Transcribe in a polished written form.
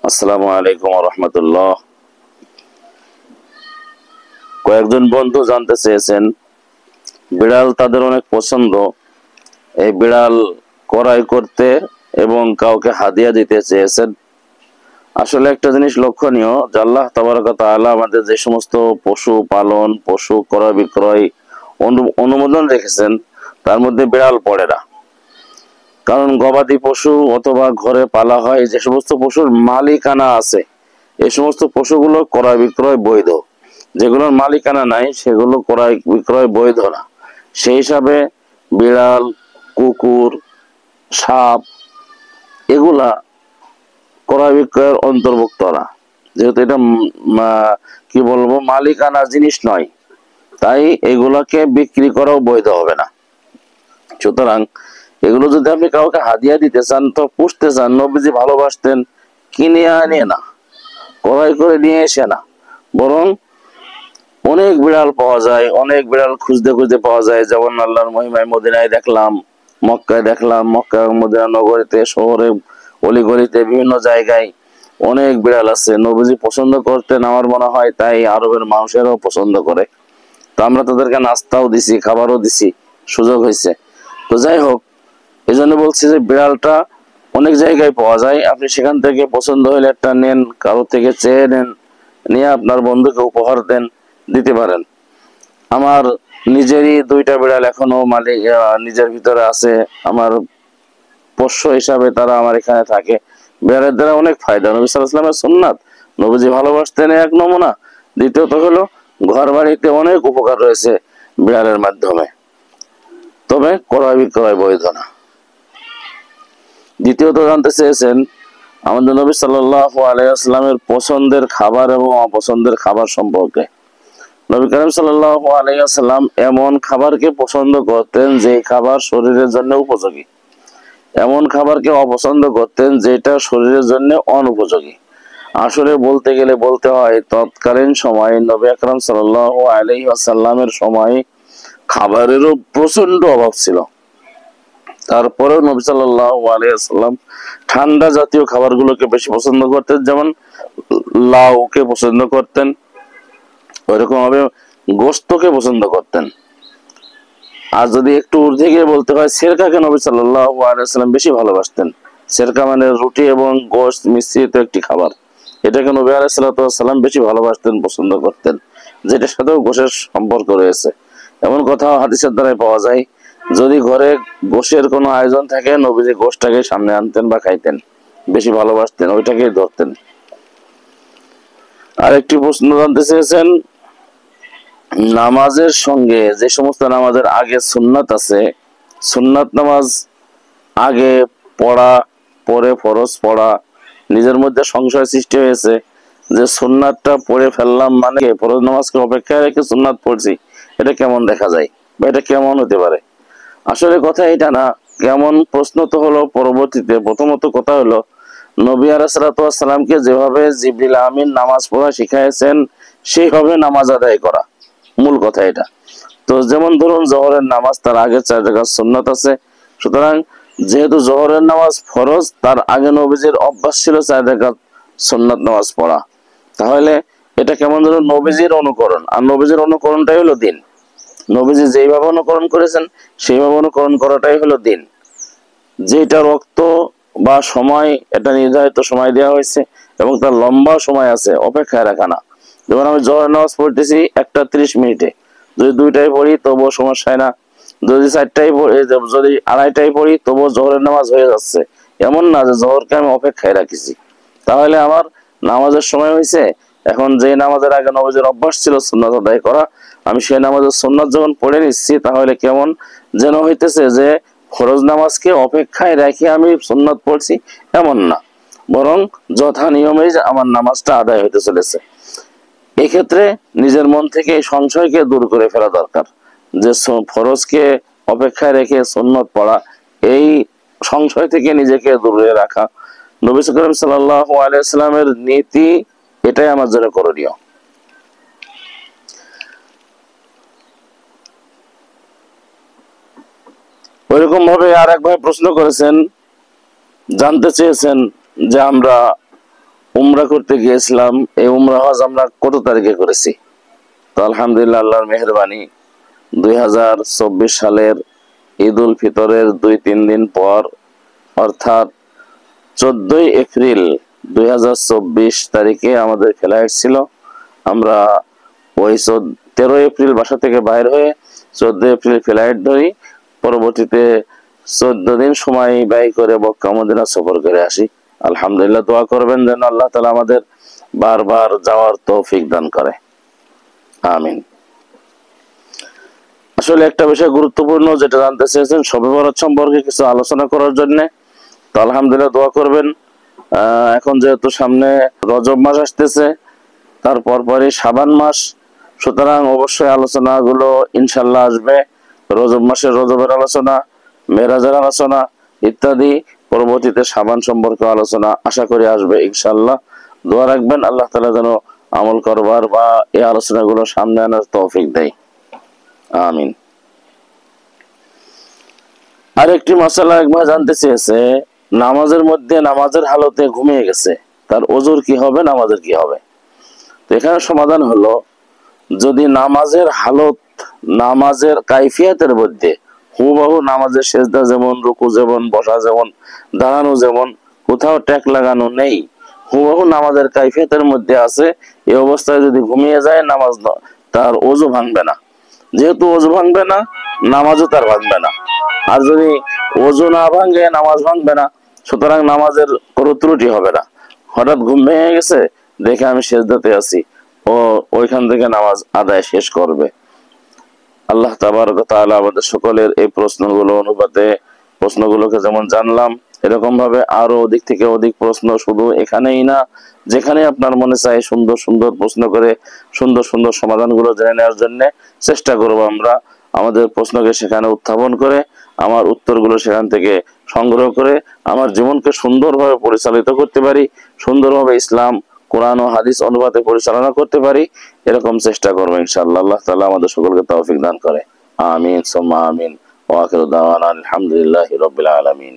আসসালামু আলাইকুম ওয়া রাহমাতুল্লাহ। কয়েকজন বন্ধু জানতে চেয়েছেন, বিড়াল তাদের অনেক পছন্দ, এই বিড়াল ক্রয় করতে এবং কাউকে হাদিয়া দিতে চেয়েছেন। আসলে একটা জিনিস লক্ষণীয় যে আল্লাহ তাবারক ওয়া তাআলা আমাদের যে সমস্ত পশু পালন, পশু ক্রয় বিক্রয় অনুমোদন রেখেছেন, তার মধ্যে বিড়াল পড়ে না। কারণ গবাদি পশু অথবা ঘরে পালা হয় যে সমস্ত পশুর মালিকানা আছে, এই সমস্ত পশুগুলো ক্রয় বিক্রয় বৈধ। যেগুলোর মালিকানা নাই সেগুলো ক্রয় বিক্রয় বৈধ না। সেই হিসাবে বিড়াল, কুকুর, সাপ এগুলা ক্রয় বিক্রয়ের অন্তর্ভুক্ত না, যেহেতু এটা কি বলবো মালিকানা জিনিস নয়, তাই এগুলাকে বিক্রি করাও বৈধ হবে না। সুতরাং এগুলো যদি আপনি কাউকে হাদিয়া দিতে চান, তো পুষতে চান, নবীজি ভালোবাসতেন, কিনে আনে না, ক্রয় করে নিয়ে এসে না, বরং অনেক বিড়াল পাওয়া যায়, অনেক বিড়াল খুঁজতে খুঁজতে পাওয়া যায়। যেমন আল্লাহর মহিমায় মদিনায় দেখলাম, মক্কায় দেখলাম, মক্কা মদিনা নগরীতে, শহরে অলিগলিতে, বিভিন্ন জায়গায় অনেক বিড়াল আছে। নবীজি পছন্দ করতেন আমার মনে হয়, তাই আরবের মানুষেরাও পছন্দ করে। তো আমরা তাদেরকে নাস্তাও দিছি, খাবারও দিছি, সুযোগ হয়েছে। তো যাই হোক, এই জন্য বলছি যে বিড়ালটা অনেক জায়গায় পাওয়া যায়, আপনি সেখান থেকে পছন্দ হলে একটা নেন, কারো থেকে চেয়ে নেন, নিয়ে আপনার বন্ধুকে উপহার দেন, দিতে পারেন। আমার নিজেরই দুইটা বিড়াল এখনো মালিক নিজের ভিতরে আছে, আমার পোষ্য হিসাবে তারা আমার এখানে থাকে। বিড়ালের দ্বারা অনেক ফায়দা, নবী সাল্লাল্লাহু আলাইহি ওয়াসাল্লামের সুন্নাত, নবীজি ভালোবাসতেন এক নমুনা। দ্বিতীয়ত হলো ঘর বাড়িতে অনেক উপকার রয়েছে বিড়ালের মাধ্যমে, তবে ক্রয় বিক্রয় বৈধ না। দ্বিতীয়ত জানতে চেয়েছেন আমাদের নবী সাল্লাল্লাহু আলাইহি ওয়াসাল্লামের পছন্দের খাবার এবং অপছন্দের খাবার সম্পর্কে। নবী করিম সাল্লাল্লাহু আলাইহি ওয়াসাল্লাম এমন খাবারকে পছন্দ করতেন যে খাবার শরীরের জন্য উপযোগী, এমন খাবারকে অপছন্দ করতেন যেটা শরীরের জন্য অনুপযোগী। আসলে বলতে গেলে বলতে হয়, তৎকালীন সময়ে নবী আকরাম সাল্লাল্লাহু আলাইহি ওয়াসাল্লামের সময় খাবারেরও প্রচন্ড অভাব ছিল। তারপরেও নবী সাল্লাল্লাহু আলাইহি ওয়াসাল্লাম ঠান্ডা জাতীয় খাবারগুলোকে বেশি পছন্দ করতেন। যেমন লাউকে পছন্দ করতেন, ওইরকম ভাবে গোশতকে পছন্দ করতেন। আর যদি একটু ঊর্ধ্বে গিয়ে বলতে হয়, সেরকাকে নবী সাল্লাল্লাহু আলাইহি ওয়াসাল্লাম বেশি ভালোবাসতেন। সেরকা মানে রুটি এবং গোশত মিশ্রিত একটি খাবার, এটাকে নবী আলাইহিস সালাতু ওয়াস সালাম বেশি ভালোবাসতেন, পছন্দ করতেন, যেটার সাথেও গোশের সম্পর্ক রয়েছে। এমন কথা হাদিসের দ্বারাই পাওয়া যায়, যদি ঘরে গোশের কোনো আয়োজন থাকে, নবীজি গোশটাকে সামনে আনতেন বা খাইতেন, বেশি ভালোবাসতেন, ওইটাকেই ধরতেন। আরেকটি প্রশ্ন জানতে চেয়েছেন, নামাজের সঙ্গে যে সমস্ত নামাজের আগে সুন্নাত আছে, সুন্নাত নামাজ আগে পড়া, পরে ফরজ পড়া, নিজের মধ্যে সংশয় সৃষ্টি হয়েছে যে সুন্নাতটা পড়ে ফেললাম মানে ফরজ নামাজকে অপেক্ষায় রেখে সুন্নাত পড়ছি, এটা কেমন দেখা যায় বা এটা কেমন হতে পারে? আসলে কথা এটা না, কেমন প্রশ্ন তো হলো পরবর্তীতে। প্রথমত কথা হলো, নবী আলাইহিস সালাতু ওয়াস সালামকে যেভাবে জিবরিল আমিন নামাজ পড়া শিখাইছেন, সেইভাবে নামাজ আদায় করা, মূল কথা এটা। তো যেমন ধরুন জোহরের নামাজ, তার আগে 4 রাকাত সুন্নাত আছে। সুতরাং যেহেতু জোহরের নামাজ ফরজ, তার আগে নবীজির অভ্যাস ছিল 4 রাকাত সুন্নাত নামাজ পড়া। তাহলে এটা কেমন ধরুন নবীজির অনুকরণ, আর নবীজির অনুকরণটাই হলো দিন। নবীজি যেইভাবে অনুকরণ করেছেন সেইভাবে অনুকরণ করাটাই হলো দিন। যেটা রক্ত বা সময়, এটা নির্ধারিত সময় দেওয়া হয়েছে এবং তার লম্বা সময় আছে, অপেক্ষায় রাখা না। যেমন আমি জোহরের নামাজ পড়তেছি 1টা 30 মিনিটে, যদি 2টায় পড়ি তবুও সমস্যা হয় না, যদি 4টায় পড়ি, যদি 2:30টায় পড়ি তবুও জোহরের নামাজ হয়ে যাচ্ছে। এমন না যে জোহরকে আমি অপেক্ষায় রাখিছি, তাহলে আমার নামাজের সময় হয়েছে। এখন যে নামাজের আগে নবীজির অভ্যাস ছিল সুন্নাত আদায় করা, আমি সেই নামাজের সুন্নাত যখন পড়ে নিচ্ছি, তাহলে কেমন যেন হইতেছে যে ফরজ নামাজকে অপেক্ষায় রেখে আমি সুন্নাত পড়ছি, এমন না, বরং যথা নিয়মেই আমার নামাজটা আদায় হইতে চলেছে। এক্ষেত্রে নিজের মন থেকে এই সংশয়কে দূর করে ফেলা দরকার, যে ফরজকে অপেক্ষায় রেখে সুন্নাত পড়া, এই সংশয় থেকে নিজেকে দূরে রাখা। নবী করিম সাল্লাল্লাহু আলাইহি ওয়াসাল্লামের নীতি, এটাই আমার জন্য করণীয়। ওইরকম ভাবে আর এক ভাই প্রশ্ন করেছেন, জানতে চেয়েছেন যে আমরা উমরা করতে গিয়েছিলাম। এই উমরা হজ আমরা কত তারিখে করেছি? তো আলহামদুলিল্লাহ আল্লাহর মেহেরবানি 2024 সালের ঈদ উল ফিতরের 2-3 দিন পর, অর্থাৎ 14 এপ্রিল 2024 তারিখে আমাদের ফ্লাইট ছিল। আমরা ওই 13 এপ্রিল বাসা থেকে বাইর হয়ে 14 এপ্রিল ফ্লাইট ধরি। পরবর্তীতে 14 দিন সময় ব্যয় করে মক্কা মদিনা সফর করে আসি। আলহামদুলিল্লাহ, দোয়া করবেন যেন আল্লাহ তাআলা আমাদের বারবার যাওয়ার তৌফিক দান করে, আমিন। আসলে একটা বিষয় গুরুত্বপূর্ণ যেটা জানতে চেয়েছেন শবে বরাত সম্পর্কে কিছু আলোচনা করার জন্য। তো আলহামদুলিল্লাহ দোয়া করবেন। এখন যেহেতু সামনে রজব মাস আসতেছে, তারপর পরই শাবান মাস, সুতরাং অবশ্যই আলোচনাগুলো ইনশাল্লাহ আসবে। রজব মাসের রজবের আলোচনা, মেরাজের আলোচনা ইত্যাদি। পরবর্তীতে শাবান সম্পর্কে আলোচনা আশা করি আসবে ইনশাল্লাহ। দোয়া রাখবেন আল্লাহ তাআলা যেন আমল করবার বা এই আলোচনাগুলো সামনে আনার তৌফিক দেয়, আমিন। আরেকটি মাসালা একবার জানতে চেয়েছে, নামাজের মধ্যে নামাজের হালতে ঘুমিয়ে গেছে, তার ওযুর কি হবে, নামাজের কি হবে? তো এখানে সমাধান হলো, যদি নামাজের হালত, নামাজের কাইফিয়াতের মধ্যে হুবহু নামাজের সেজদা যেমন, রুকু যেমন, বসা যেমন, দাঁড়ানো যেমন, কোথাও ট্যাক লাগানো নেই, হুবহু নামাজের কাইফিয়াতের মধ্যে আছে, এই অবস্থায় যদি ঘুমিয়ে যায় নামাজ তার ওযু ভাঙবে না। যেহেতু ওযু ভাঙবে না, নামাজও তার ভাঙবে না। আর যদি ওযু না ভাঙে নামাজ ভাঙবে না, সুতরাং নামাজের কোনো ত্রুটি হবে না। হঠাৎ ঘুম ভেঙে গেছে, দেখে আমি সেজদাতে আছি, ও ওইখান থেকে নামাজ আদায় শেষ করবে। আল্লাহ তাবারক ওয়া তাআলা আমাদের সকলের এই প্রশ্নগুলো অনুপাতে, প্রশ্নগুলোকে যেমন জানলাম, এরকম ভাবে আরো অধিক থেকে অধিক প্রশ্ন, শুধু এখানেই না, যেখানে আপনার মনে চায় সুন্দর সুন্দর প্রশ্ন করে সুন্দর সুন্দর সমাধানগুলো জেনে নেওয়ার জন্য চেষ্টা করব আমরা। আমাদের প্রশ্নকে সেখানে উত্থাপন করে, আমার উত্তরগুলো সেখান থেকে সংগ্রহ করে আমার জীবনকে সুন্দরভাবে পরিচালিত করতে পারি, সুন্দরভাবে ইসলাম, কোরআন ও হাদিস অনুবাদে পরিচালনা করতে পারি, এরকম চেষ্টা করবো ইনশাআল্লাহ। আল্লাহ তাআলা আমাদের সকলকে তৌফিক দান করে, আমিন সুম্মা আমিন। ওয়া আখিরু দাওয়ানা আলহামদুলিল্লাহি রাব্বিল আলামিন।